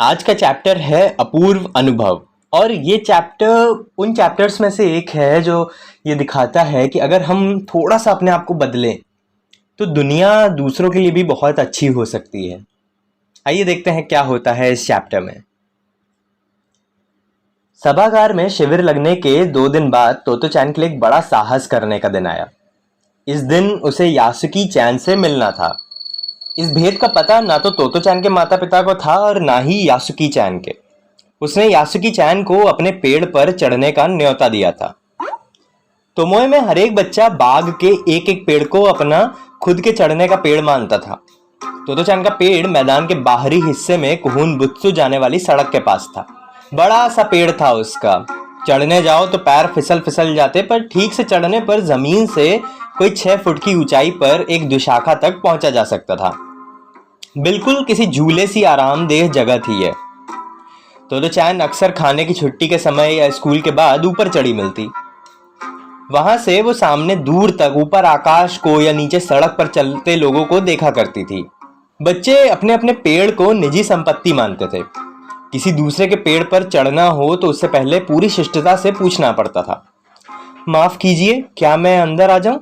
आज का चैप्टर है अपूर्व अनुभव। और ये चैप्टर उन चैप्टर्स में से एक है जो ये दिखाता है कि अगर हम थोड़ा सा अपने आप को बदलें तो दुनिया दूसरों के लिए भी बहुत अच्छी हो सकती है। आइए देखते हैं क्या होता है इस चैप्टर में। सभागार में शिविर लगने के 2 दिन बाद तोतो चैन के लिए एक बड़ा साहस करने का दिन आया। इस दिन उसे यासुकी चैन से मिलना था। इस भेद का पता ना तो तोतो चैन के माता पिता को था और ना ही यासुकी चैन के। उसने यासुकी चैन को अपने पेड़ पर चढ़ने का न्योता दिया था। तोमोए में हर एक बच्चा बाग के एक एक पेड़ को अपना खुद के चढ़ने का पेड़ मानता था। तोतो चैन का पेड़ मैदान के बाहरी हिस्से में कुहुन बुत्सु जाने वाली सड़क के पास था। बड़ा सा पेड़ था उसका। चढ़ने जाओ तो पैर फिसल फिसल जाते, पर ठीक से चढ़ने पर जमीन से कोई 6 फुट की ऊंचाई पर एक दुशाखा तक पहुंचा जा सकता था। बिल्कुल किसी झूले सी आरामदेह जगह थी यह। तोतो चैन अक्सर खाने की छुट्टी के समय या स्कूल के बाद ऊपर चढ़ी मिलती। वहां से वो सामने दूर तक ऊपर आकाश को या नीचे सड़क पर चलते लोगों को देखा करती थी। बच्चे अपने अपने पेड़ को निजी संपत्ति मानते थे। किसी दूसरे के पेड़ पर चढ़ना हो तो उससे पहले पूरी शिष्टता से पूछना पड़ता था, माफ कीजिए, क्या मैं अंदर आ जाऊं?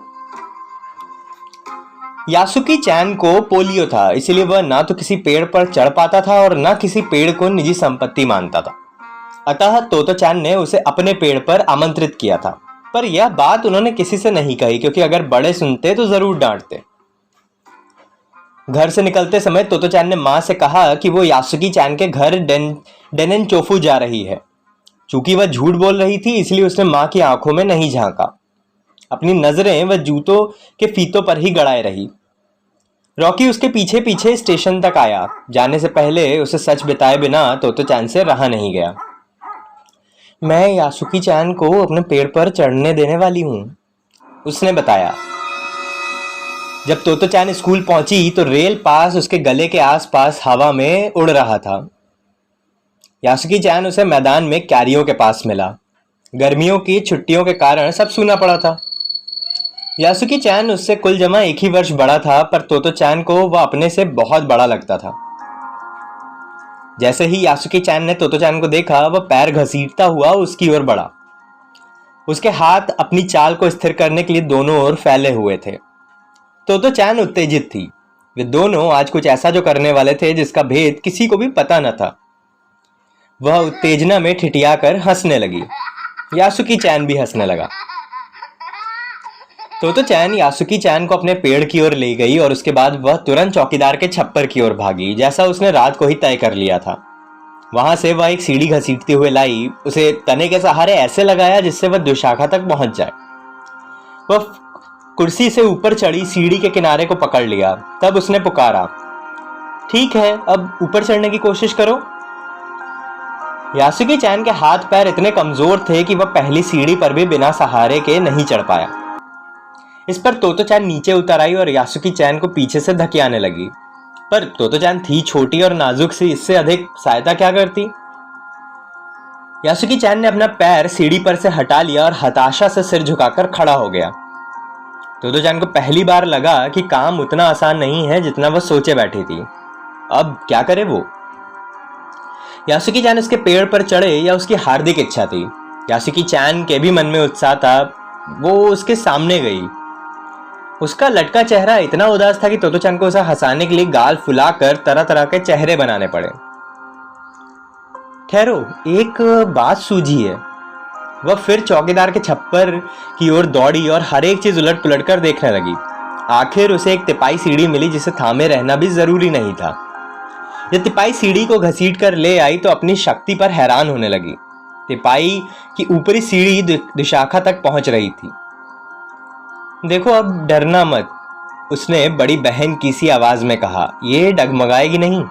यासुकी चैन को पोलियो था, इसीलिए वह ना तो किसी पेड़ पर चढ़ पाता था और ना किसी पेड़ को निजी संपत्ति मानता था। अतः तोतो चैन ने उसे अपने पेड़ पर आमंत्रित किया था, पर यह बात उन्होंने किसी से नहीं कही, क्योंकि अगर बड़े सुनते तो जरूर डांटते। घर से निकलते समय तोतो चैन ने माँ से कहा कि वो यासुकी चैन के घर डेनेनचोफू जा रही है। चूंकि वह झूठ बोल रही थी, इसलिए उसने माँ की आंखों में नहीं झांका। अपनी नजरें वह जूतों के फीतों पर ही गड़ाए रही। रॉकी उसके पीछे पीछे स्टेशन तक आया। जाने से पहले उसे सच बताए बिना तोतो चैन से रहा नहीं गया। मैं यासुकी चैन को अपने पेड़ पर चढ़ने देने वाली हूँ, उसने बताया। जब तोतो चैन स्कूल पहुंची तो रेल पास उसके गले के आसपास हवा में उड़ रहा था। यासुकी चैन उसे मैदान में क्यारियों के पास मिला। गर्मियों की छुट्टियों के कारण सब सूना पड़ा था। यासुकी चैन उससे कुल जमा 1 ही वर्ष बड़ा था, पर तोतो चैन को वह अपने से बहुत बड़ा लगता था। जैसे ही यासुकी चैन ने तोतो चैन को देखा, वह पैर घसीटता हुआ उसकी ओर बढ़ा। उसके हाथ अपनी चाल को स्थिर करने के लिए दोनों ओर फैले हुए थे। तोतो चैन उत्तेजित थी। वे दोनों आज कुछ ऐसा जो करने वाले थे जिसका भेद किसी को भी पता न था। वह उत्तेजना में ठिठियाकर हंसने लगी। यासुकी चैन भी हंसने लगा। तोतो चैन यासुकी चैन को अपने पेड़ की ओर ले गई और उसके बाद वह तुरंत चौकीदार के छप्पर की ओर भागी, जैसा उसने रात को ही तय कर लिया था। वहां से वह एक सीढ़ी घसीटती हुए लाई, उसे तने के सहारे ऐसे लगाया जिससे वह दुशाखा तक पहुंच जाए। वह कुर्सी से ऊपर चढ़ी सीढ़ी के किनारे को पकड़ लिया। तब उसने पुकारा, ठीक है, अब ऊपर चढ़ने की कोशिश करो। यासुकी चैन के हाथ पैर इतने कमजोर थे कि वह पहली सीढ़ी पर भी बिना सहारे के नहीं चढ़ पाया। इस पर तोतो चैन नीचे उतर आई और यासुकी चैन को पीछे से धकेलने लगी। पर तोतो चैन थी छोटी और नाजुक सी, इससे अधिक सहायता क्या करती। यासुकी चैन ने अपना पैर सीढ़ी पर से हटा लिया और हताशा से सिर झुकाकर खड़ा हो गया। तोतो चैन को पहली बार लगा कि काम उतना आसान नहीं है जितना वह सोचे बैठी थी। अब क्या करे वो। यासुकी चैन उसके पेड़ पर चढ़े या उसकी हार्दिक इच्छा थी। यासुकी चैन के भी मन में उत्साह था। वो उसके सामने गई। उसका लटका चेहरा इतना उदास था कि तोतो चैन को उसे हंसाने के लिए गाल फुलाकर तरह तरह के चेहरे बनाने पड़े। ठहरो, एक बात सूझी है। वह फिर चौकीदार के छप्पर की ओर दौड़ी और हर एक चीज उलट पुलट कर देखने लगी। आखिर उसे एक तिपाई सीढ़ी मिली जिसे थामे रहना भी जरूरी नहीं था। जब तिपाई सीढ़ी को घसीट कर ले आई तो अपनी शक्ति पर हैरान होने लगी। तिपाई की ऊपरी सीढ़ी दुशाखा तक पहुंच रही थी। देखो, अब डरना मत, उसने बड़ी बहन की सी आवाज में कहा, ये डगमगाएगी नहीं।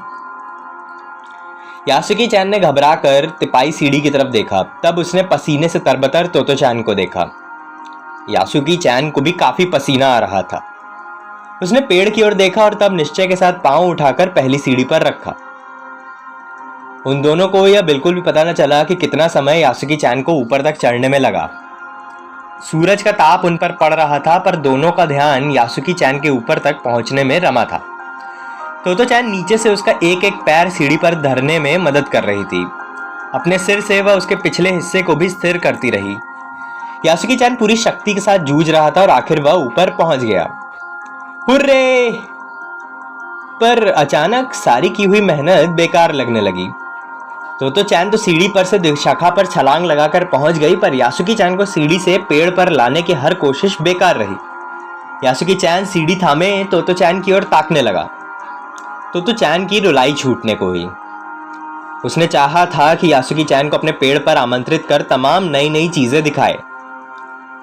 यासुकी चैन ने घबराकर तिपाई सीढ़ी की तरफ देखा। तब उसने पसीने से तरबतर तोतो चैन को देखा। यासुकी चैन को भी काफी पसीना आ रहा था। उसने पेड़ की ओर देखा और तब निश्चय के साथ पांव उठाकर पहली सीढ़ी पर रखा। उन दोनों को यह बिल्कुल भी पता न चला कि कितना समय यासुकी चैन को ऊपर तक चढ़ने में लगा। सूरज का ताप उन पर पड़ रहा था, पर दोनों का ध्यान यासुकी चैन के ऊपर तक पहुंचने में रमा था। तोतो चैन नीचे से उसका एक एक पैर सीढ़ी पर धरने में मदद कर रही थी। अपने सिर से वह उसके पिछले हिस्से को भी स्थिर करती रही। यासुकी चैन पूरी शक्ति के साथ जूझ रहा था और आखिर वह ऊपर पहुंच गया। हुर्रे! पर अचानक सारी की हुई मेहनत बेकार लगने लगी। तोतो चैन तो सीढ़ी पर से शाखा पर छलांग लगाकर पहुंच गई, पर यासुकी चैन को सीढ़ी से पेड़ पर लाने की हर कोशिश बेकार रही। यासुकी चैन सीढ़ी थामे तोतो चैन की ओर ताकने लगा। तोतो चैन की रुलाई छूटने को हुई। उसने चाहा था कि यासुकी चैन को अपने पेड़ पर आमंत्रित कर तमाम नई नई चीजें दिखाए,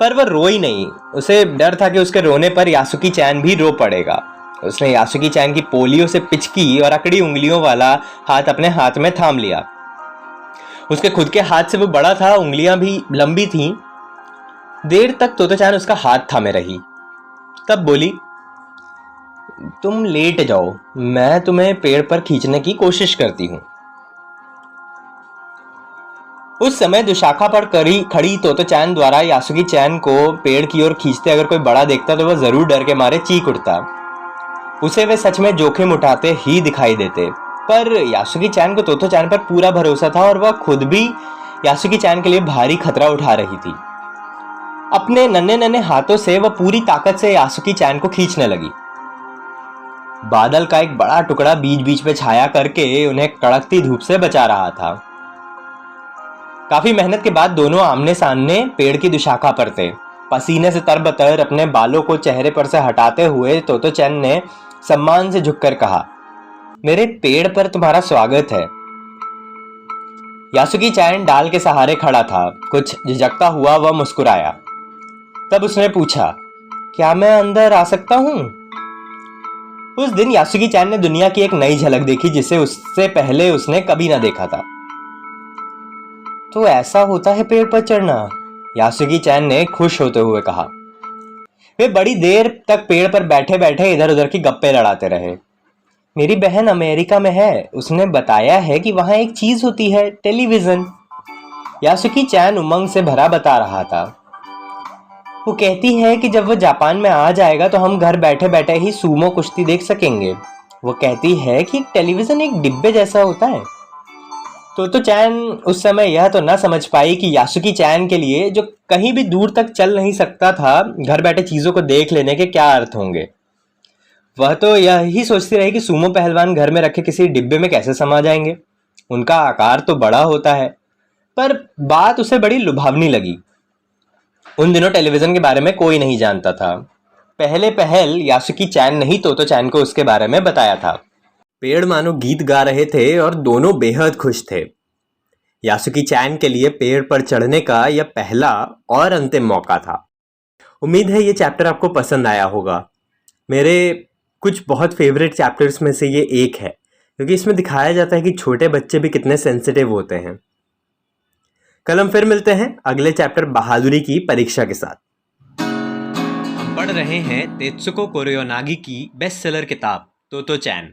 पर वह रोई नहीं। उसे डर था कि उसके रोने पर यासुकी चैन भी रो पड़ेगा। उसने यासुकी चैन की पोलियों से पिचकी और अकड़ी उंगलियों वाला हाथ अपने हाथ में थाम लिया। उसके खुद के हाथ से वो बड़ा था, उंगलियां भी लंबी थीं। देर तक तोतो चैन उसका हाथ थामे रही, तब बोली, तुम लेट जाओ, मैं तुम्हें पेड़ पर खींचने की कोशिश करती हूं। उस समय दुशाखा पर खड़ी तोतो चैन द्वारा यासुकी चैन को पेड़ की ओर खींचते अगर कोई बड़ा देखता तो वह जरूर डर के मारे चीख उठता। उसे वे सच में जोखिम उठाते ही दिखाई देते, पर यासुकी चैन को तोतो चैन पर पूरा भरोसा था और वह खुद भी यासुकी चैन के लिए भारी खतरा उठा रही थी। अपने नन्हे नन्हे हाथों से वह पूरी ताकत से यासुकी चैन को खींचने लगी। बादल का एक बड़ा टुकड़ा बीच बीच में छाया करके उन्हें कड़कती धूप से बचा रहा था। काफी मेहनत के बाद दोनों आमने सामने पेड़ की दुशाखा पर थे। पसीने से तरबतर अपने बालों को चेहरे पर से हटाते हुए तोतो चैन ने सम्मान से झुककर कहा, मेरे पेड़ पर तुम्हारा स्वागत है। यासुकी चैन डाल के सहारे खड़ा था। कुछ झिझकता हुआ वह मुस्कुराया। तब उसने पूछा, क्या मैं अंदर आ सकता हूं? उस दिन यासुकी चैन ने दुनिया की एक नई झलक देखी जिसे उससे पहले उसने कभी ना देखा था। तो ऐसा होता है पेड़ पर चढ़ना? यासुकी चैन ने खुश होते हुए कहा। वे बड़ी देर तक पेड़ पर बैठे बैठे इधर उधर की गप्पे लड़ाते रहे। मेरी बहन अमेरिका में है, उसने बताया है कि वहां एक चीज होती है, टेलीविजन। यासुकी चैन उमंग से भरा बता रहा था। वो कहती है कि जब वो जापान में आ जाएगा तो हम घर बैठे बैठे ही सूमो कुश्ती देख सकेंगे। वो कहती है कि टेलीविजन एक डिब्बे जैसा होता है। तो चैन उस समय यह तो ना समझ पाई कि यासुकी चैन के लिए, जो कहीं भी दूर तक चल नहीं सकता था, घर बैठे चीजों को देख लेने के क्या अर्थ होंगे। वह तो यही सोचती रही कि सूमो पहलवान घर में रखे किसी डिब्बे में कैसे समा जाएंगे, उनका आकार तो बड़ा होता है। पर बात उसे बड़ी लुभावनी लगी। उन दिनों टेलीविजन के बारे में कोई नहीं जानता था। पहले पहल यासुकी चैन ने ही तोतो चैन को उसके बारे में बताया था। पेड़ मानो गीत गा रहे थे और दोनों बेहद खुश थे। यासुकी चैन के लिए पेड़ पर चढ़ने का यह पहला और अंतिम मौका था। उम्मीद है ये चैप्टर आपको पसंद आया होगा। मेरे कुछ बहुत फेवरेट चैप्टर्स में से ये एक है, क्योंकि इसमें दिखाया जाता है कि छोटे बच्चे भी कितने सेंसिटिव होते हैं। कल हम फिर मिलते हैं अगले चैप्टर बहादुरी की परीक्षा के साथ। हम पढ़ रहे हैं तेत्सुको कोरोयोनागी की बेस्ट सेलर किताब तोतो चैन।